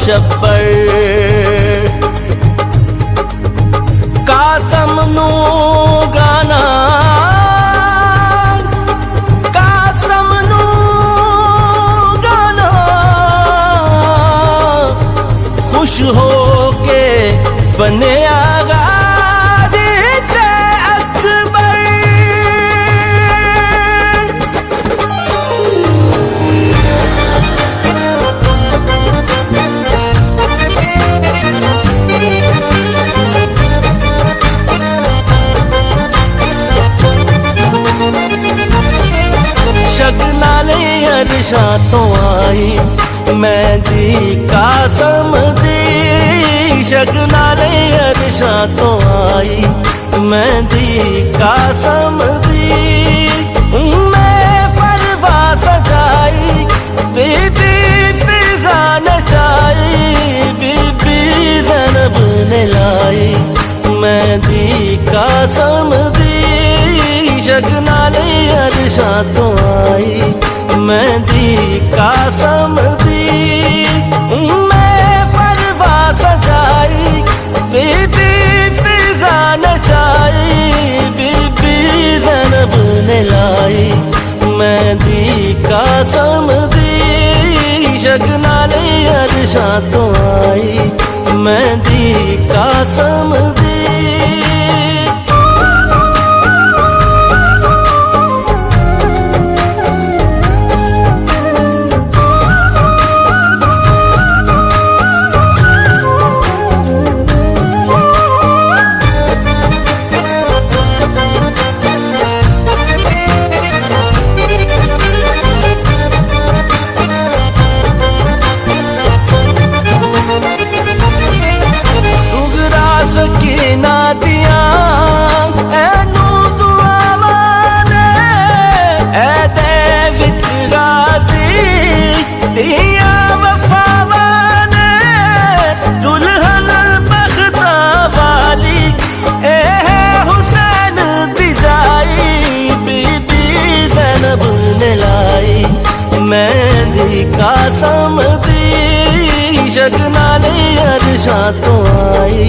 शब्बर कासम नू गाना कासम नू गाना खुश हो के बने शगनाले अरशा तो आई मेहंदी कासम दी शगनाले अरशा तो आई मेहंदी कासम दी मैं फरवा सजाई बीबी फिजा नचाई बीबी ज़ैनब ने लाई मेहंदी कासम दी शगनाले अरशा तो आई मेहंदी कासम दी मैं फरवा सजाई बीबी फिजा नचाई बीबी ज़ैनब ने लाई मेहंदी कासम दी शगनाले अरशा तो आई मेहंदी कासम दी मेहंदी कासम दी शगनाले अरशा तो आई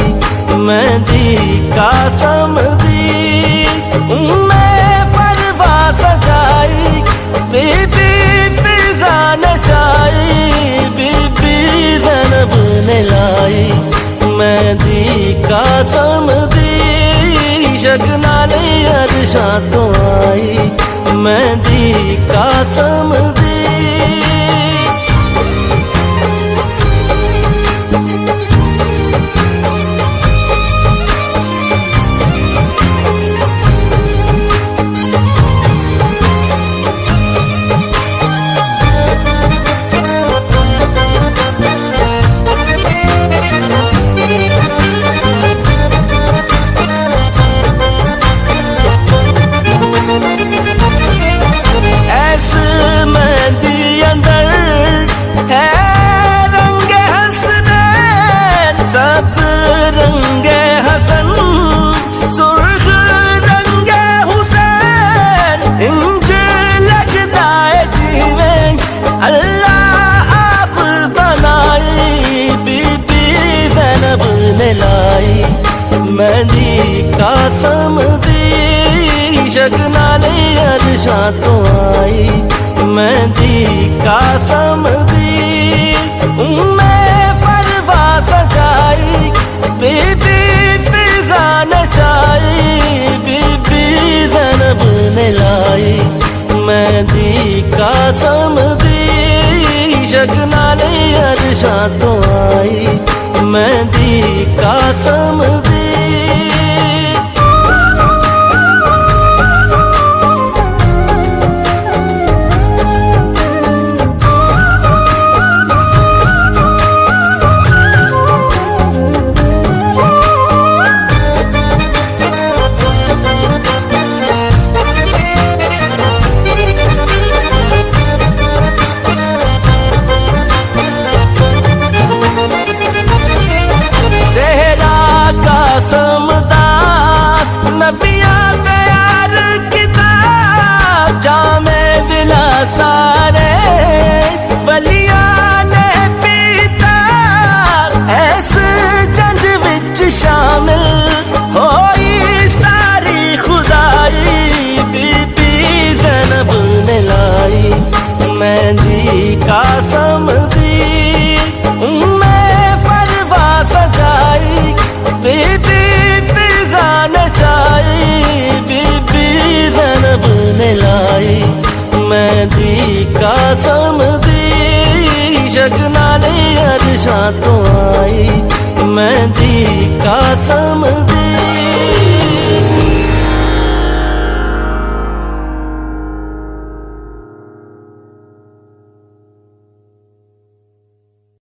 मेहंदी कासम दी मैं फरवा सजाई बीबी फिजा नचाई बीबी ज़ैनब ने लाई मेहंदी कासम दी शगनाले अरशा तो आई मेहंदी कासम दी मेहंदी कासम दी शगनाले अरशा तो आई मेहंदी कासम दी मैं फरवा सजाई बीबी फिजा नचाई बीबी ज़ैनब ने लाई मेहंदी कासम दी शगनाले अरशा तो आई मेहंदी कासम दी का शामिल होई सारी खुदाई, बीबी ज़ैनब ने लाई मेहंदी का समदी। मैं फरवा सजाई बीबी फिजा नचाई, बीबी ज़ैनब ने लाई मेहंदी का समदी। शगनाले अरशा तो आई मेहंदी का समदी।